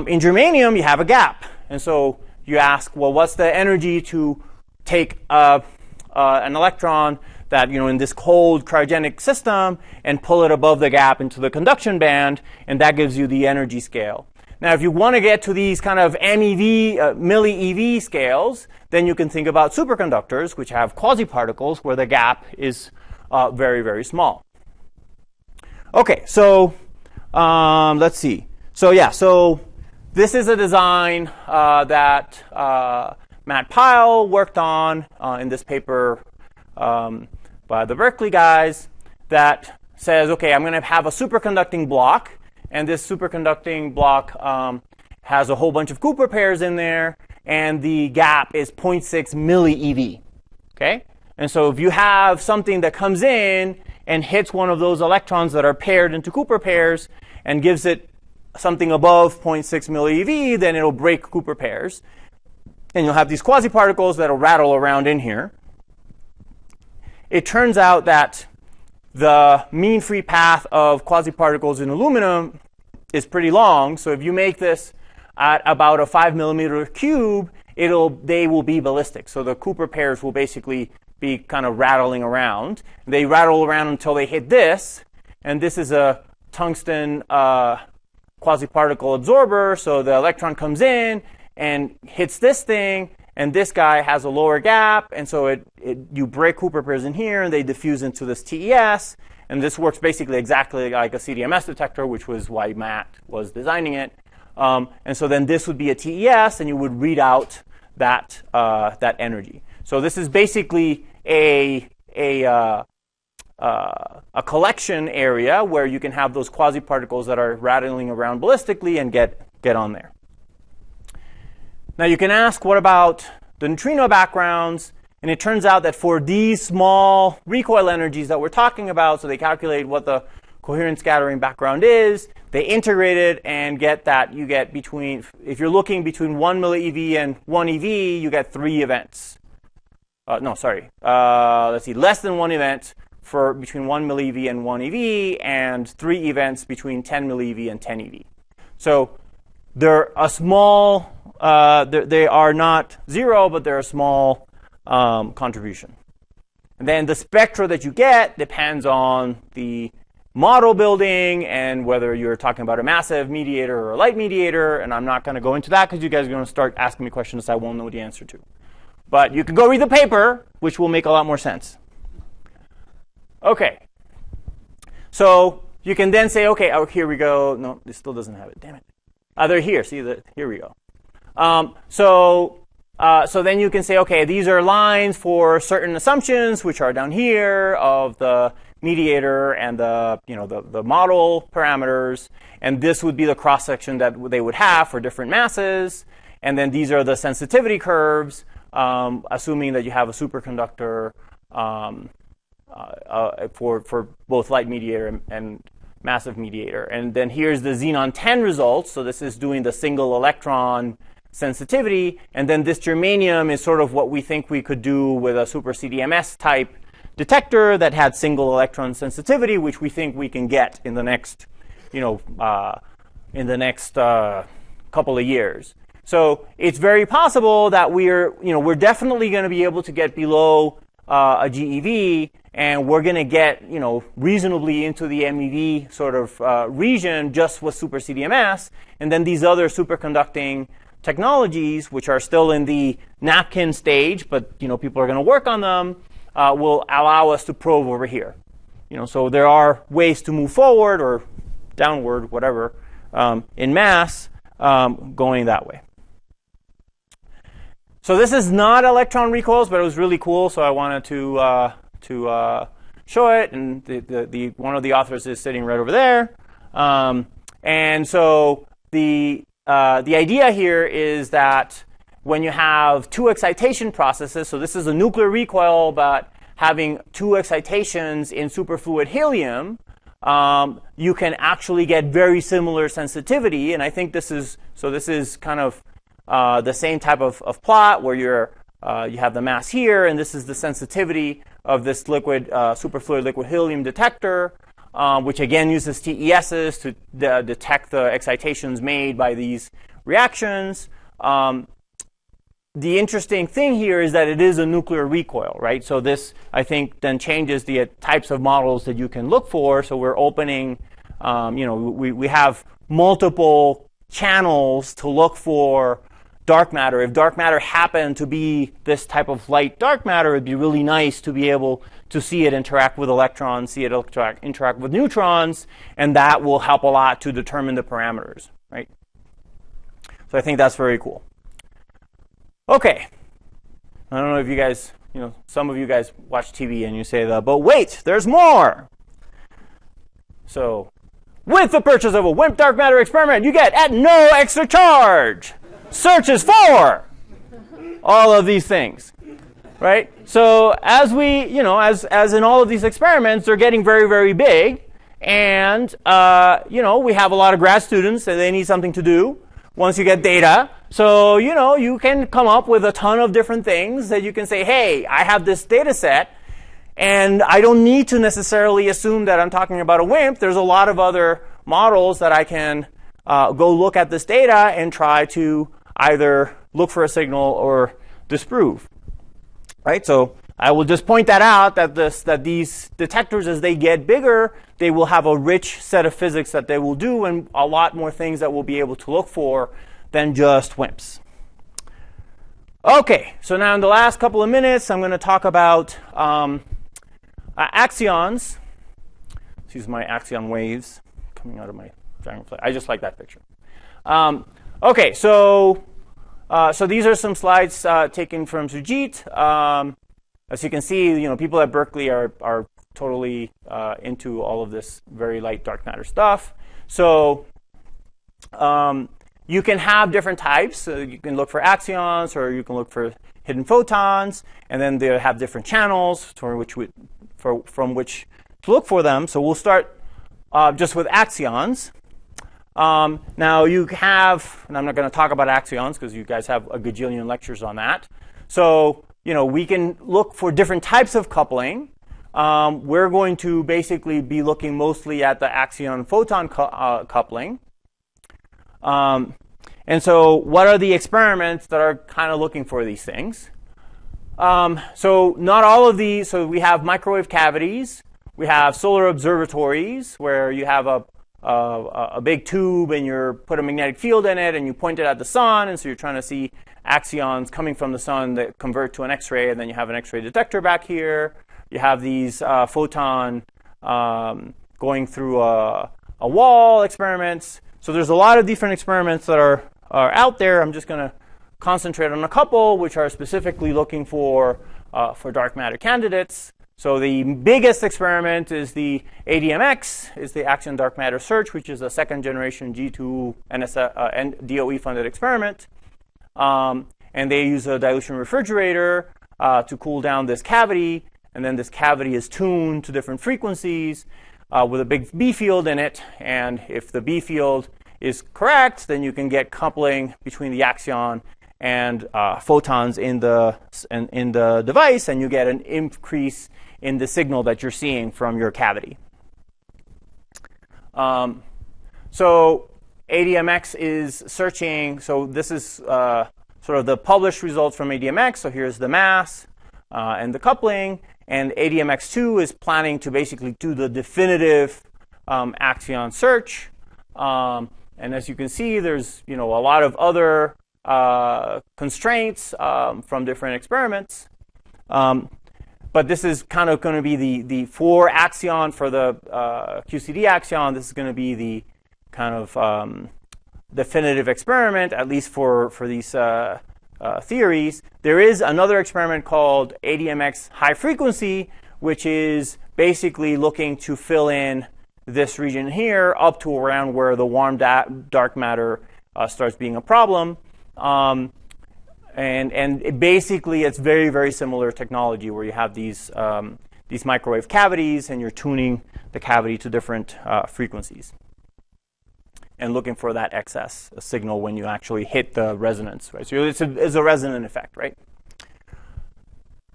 Speaker 1: In germanium, you have a gap, and so you ask, well, what's the energy to take an electron that, in this cold cryogenic system and pull it above the gap into the conduction band, and that gives you the energy scale. Now, if you want to get to these kind of MeV, milli-eV scales, then you can think about superconductors, which have quasiparticles where the gap is very, very small. Okay, so let's see. So this is a design that Matt Pyle worked on in this paper by the Berkeley guys that says, okay, I'm going to have a superconducting block, and this superconducting block has a whole bunch of Cooper pairs in there, and the gap is 0.6 milli-eV. Okay? And so if you have something that comes in and hits one of those electrons that are paired into Cooper pairs and gives it something above 0.6 milli-eV, then it'll break Cooper pairs. And you'll have these quasiparticles that'll rattle around in here. It turns out that the mean free path of quasiparticles in aluminum is pretty long. So if you make this at about a 5 millimeter cube, they will be ballistic. So the Cooper pairs will basically be kind of rattling around. They rattle around until they hit this. And this is a tungsten quasiparticle absorber. So the electron comes in and hits this thing, and this guy has a lower gap, and so you break Cooper pairs in here, and they diffuse into this TES, and this works basically exactly like a CDMS detector, which was why Matt was designing it. And so then this would be a TES, and you would read out that energy. So this is basically a collection area where you can have those quasiparticles that are rattling around ballistically and get on there. Now you can ask, what about the neutrino backgrounds? And it turns out that for these small recoil energies that we're talking about, so they calculate what the coherent scattering background is, they integrate it and get that you get between, if you're looking between 1 milli-eV and 1 eV, you get 3 events. Let's see, less than 1 event for between 1 milli-eV and 1 eV, and 3 events between 10 milli-eV and 10 eV. So they're a small, they are not zero, but they're a small contribution. And then the spectra that you get depends on the model building and whether you're talking about a massive mediator or a light mediator. And I'm not going to go into that because you guys are going to start asking me questions I won't know the answer to. But you can go read the paper, which will make a lot more sense. Okay. So you can then say, okay, oh, here we go. No, this still doesn't have it. Damn it. They're here. See, here we go. So then you can say, okay, these are lines for certain assumptions, which are down here of the mediator and the model parameters, and this would be the cross section that they would have for different masses, and then these are the sensitivity curves, assuming that you have a superconductor for both light mediator and massive mediator, and then here's the xenon 10 results. So this is doing the single electron sensitivity, and then this germanium is sort of what we think we could do with a super CDMS type detector that had single electron sensitivity, which we think we can get in the next, couple of years. So it's very possible that we're definitely going to be able to get below a GeV, and we're going to get reasonably into the MeV sort of region just with super CDMS, and then these other superconducting technologies, which are still in the napkin stage, but people are going to work on them, will allow us to probe over here. So there are ways to move forward or downward, whatever, in mass, going that way. So this is not electron recoils, but it was really cool, so I wanted to show it, and one of the authors is sitting right over there. And so the idea here is that when you have two excitation processes, so this is a nuclear recoil, but having two excitations in superfluid helium, you can actually get very similar sensitivity. And I think this is kind of the same type of plot where you have the mass here, and this is the sensitivity of this liquid superfluid liquid helium detector, which again uses TESs to detect the excitations made by these reactions. The interesting thing here is that it is a nuclear recoil, right? So this, I think, then changes the types of models that you can look for. So we're opening, we have multiple channels to look for dark matter. If dark matter happened to be this type of light dark matter, it'd be really nice to be able to see it interact with electrons, see it interact with neutrons, and that will help a lot to determine the parameters, right? So I think that's very cool. Okay. I don't know if you guys, some of you guys watch TV and you say that, but wait, there's more. So, with the purchase of a WIMP dark matter experiment, you get at no extra charge searches for all of these things, right? So as we, as in all of these experiments, they're getting very, very big, and we have a lot of grad students and they need something to do once you get data. So, you can come up with a ton of different things that you can say, hey, I have this data set, and I don't need to necessarily assume that I'm talking about a WIMP. There's a lot of other models that I can go look at this data and try to either look for a signal or disprove, right? So I will just point that out, that these detectors, as they get bigger, they will have a rich set of physics that they will do, and a lot more things that we'll be able to look for than just WIMPs. Okay, so now in the last couple of minutes, I'm going to talk about axions. These are my axion waves coming out of my dragonfly. I just like that picture. Okay, so these are some slides taken from Sujit. As you can see, people at Berkeley are totally into all of this very light dark matter stuff. So you can have different types. So you can look for axions, or you can look for hidden photons, and then they have different channels from which to look for them. So we'll start just with axions. Now you have, and I'm not going to talk about axions because you guys have a gajillion lectures on that. So, we can look for different types of coupling. We're going to basically be looking mostly at the axion-photon coupling. And so what are the experiments that are kind of looking for these things? So not all of these. So we have microwave cavities. We have solar observatories where you have a big tube and you put a magnetic field in it and you point it at the sun, and so you're trying to see axions coming from the sun that convert to an X-ray, and then you have an X-ray detector back here. You have these photon going through a wall experiments. So there's a lot of different experiments that are out there. I'm just going to concentrate on a couple which are specifically looking for dark matter candidates. So the biggest experiment is the ADMX, is the Axion Dark Matter Search, which is a second generation G2 DOE funded experiment. And they use a dilution refrigerator to cool down this cavity, and then this cavity is tuned to different frequencies with a big B field in it. And if the B field is correct, then you can get coupling between the axion and photons in the device, and you get an increase in the signal that you're seeing from your cavity. So ADMX is searching. So this is sort of the published results from ADMX. So here's the mass and the coupling. And ADMX2 is planning to basically do the definitive axion search. And as you can see, there's a lot of other constraints from different experiments. But this is kind of going to be the for axion for the QCD axion. This is going to be the kind of definitive experiment, at least for these theories. There is another experiment called ADMX high frequency, which is basically looking to fill in this region here up to around where the warm dark matter starts being a problem. Basically, it's very, very similar technology where you have these microwave cavities and you're tuning the cavity to different frequencies and looking for that excess signal when you actually hit the resonance, right? So it's a resonant effect, right?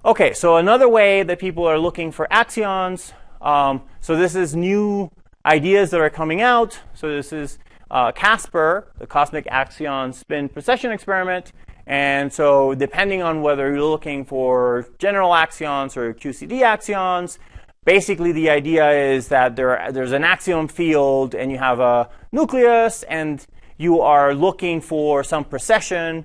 Speaker 1: Okay, so another way that people are looking for axions. So this is new ideas that are coming out. So this is CASPER, the Cosmic Axion Spin Precession Experiment. And so depending on whether you're looking for general axions or QCD axions, basically the idea is that there's an axion field and you have a nucleus and you are looking for some precession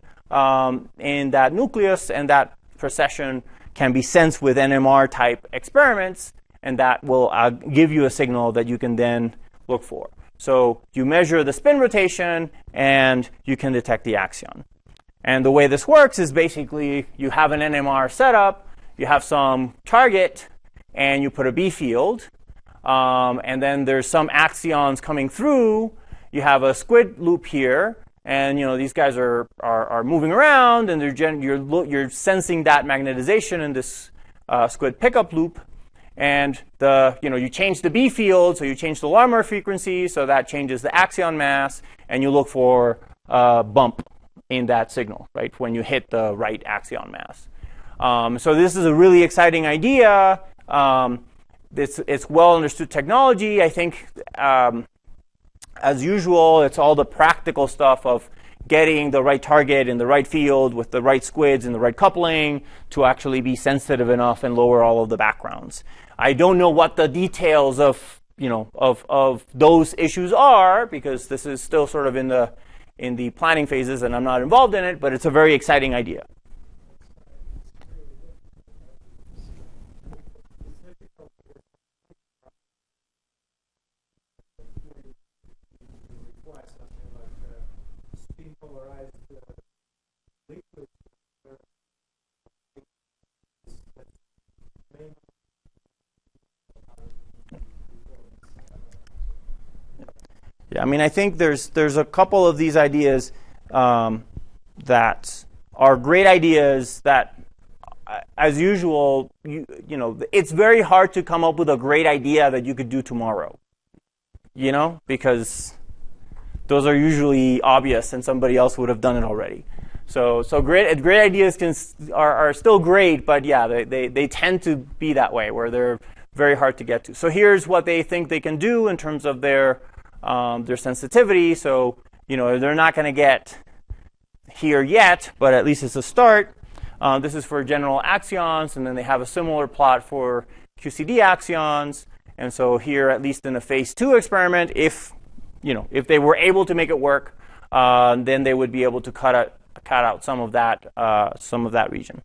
Speaker 1: in that nucleus, and that precession can be sensed with NMR type experiments, and that will give you a signal that you can then look for. So you measure the spin rotation and you can detect the axion. And the way this works is basically you have an NMR setup, you have some target, and you put a B field, and then there's some axions coming through. You have a squid loop here, and these guys are moving around, and you're sensing that magnetization in this squid pickup loop. And you change the B field, so you change the Larmor frequency, so that changes the axion mass, and you look for a bump in that signal, right, when you hit the right axion mass. So this is a really exciting idea. It's well understood technology. I think, as usual, it's all the practical stuff of getting the right target in the right field with the right squids and the right coupling to actually be sensitive enough and lower all of the backgrounds. I don't know what the details of those issues are, because this is still sort of in the planning phases and I'm not involved in it, but it's a very exciting idea. Yeah, I mean, I think there's a couple of these ideas that are great ideas that, as usual, it's very hard to come up with a great idea that you could do tomorrow, because those are usually obvious and somebody else would have done it already. So great ideas are still great, but yeah, they tend to be that way, where they're very hard to get to. So here's what they think they can do in terms of their sensitivity. So, they're not going to get here yet, but at least it's a start. This is for general axions, and then they have a similar plot for QCD axions. And so here, at least in a phase 2 experiment, if they were able to make it work, then they would be able to cut out some of that region.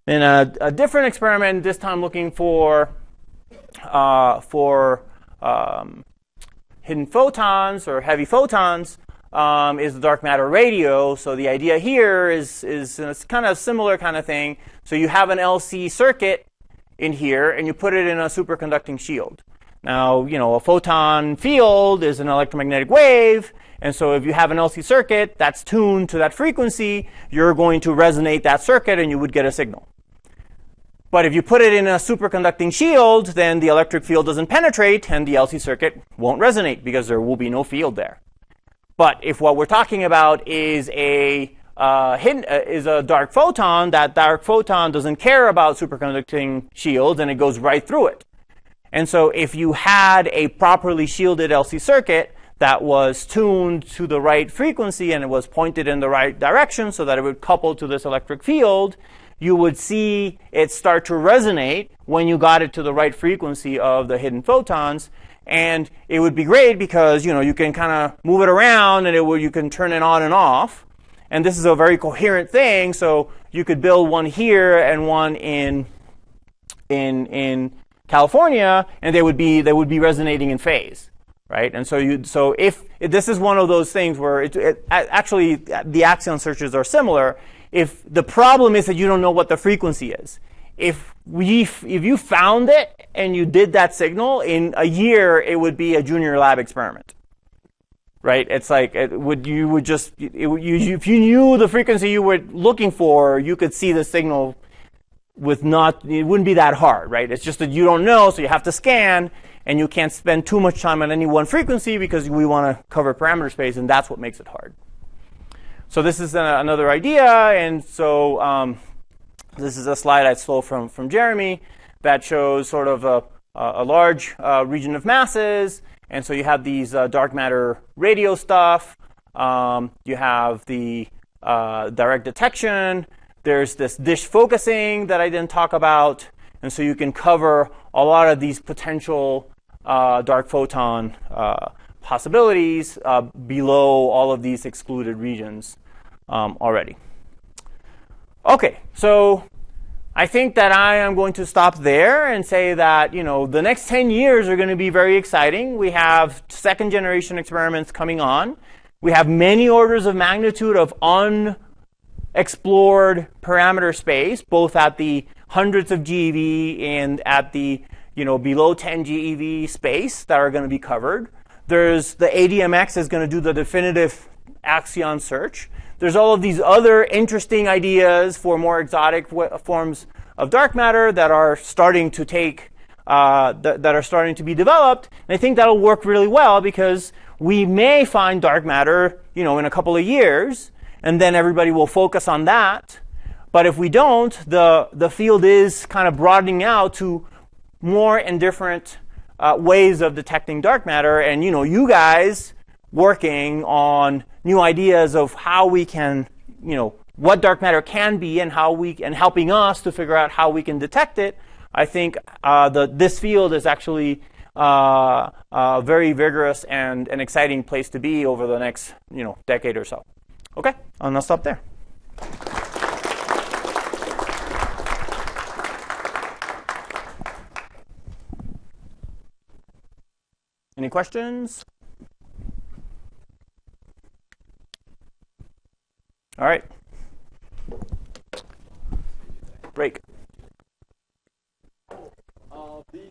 Speaker 1: Then a different experiment, this time looking for hidden photons or heavy photons, is the dark matter radio. So the idea here is it's kind of a similar kind of thing. So you have an LC circuit in here, and you put it in a superconducting shield. Now, a photon field is an electromagnetic wave, and so if you have an LC circuit that's tuned to that frequency, you're going to resonate that circuit, and you would get a signal. But if you put it in a superconducting shield, then the electric field doesn't penetrate, and the LC circuit won't resonate because there will be no field there. But if what we're talking about is a dark photon, that dark photon doesn't care about superconducting shields, and it goes right through it. And so if you had a properly shielded LC circuit that was tuned to the right frequency and it was pointed in the right direction so that it would couple to this electric field, you would see it start to resonate when you got it to the right frequency of the hidden photons. And it would be great because, you can kind of move it around and you can turn it on and off. And this is a very coherent thing, so you could build one here and one in California, and they would be resonating in phase, right? And so if this is one of those things where actually the axion searches are similar. If the problem is that you don't know what the frequency is, if you found it and you did that signal, in a year it would be a junior lab experiment. Right? It's like if you knew the frequency you were looking for, you could see the signal it wouldn't be that hard, right? It's just that you don't know, so you have to scan, and you can't spend too much time on any one frequency because we want to cover parameter space, and that's what makes it hard. So this is another idea, and so this is a slide I stole from Jeremy that shows sort of a large region of masses. And so you have these dark matter radio stuff. You have the direct detection. There's this dish focusing that I didn't talk about. And so you can cover a lot of these potential dark photon possibilities below all of these excluded regions already. OK, so I think that I am going to stop there and say that, the next 10 years are going to be very exciting. We have second generation experiments coming on. We have many orders of magnitude of unexplored parameter space, both at the hundreds of GeV and at the, below 10 GeV space that are going to be covered. There's the ADMS is going to do the definitive Axion search. There's all of these other interesting ideas for more exotic forms of dark matter that are starting to that are starting to be developed. And I think that'll work really well because we may find dark matter, in a couple of years, and then everybody will focus on that. But if we don't, the field is kind of broadening out to more and different ways of detecting dark matter. And you guys working on new ideas of how we can, what dark matter can be and helping us to figure out how we can detect it. I think this field is actually a very vigorous and an exciting place to be over the next, decade or so. Okay, I'm gonna stop there. Any questions? All right. Break.
Speaker 2: These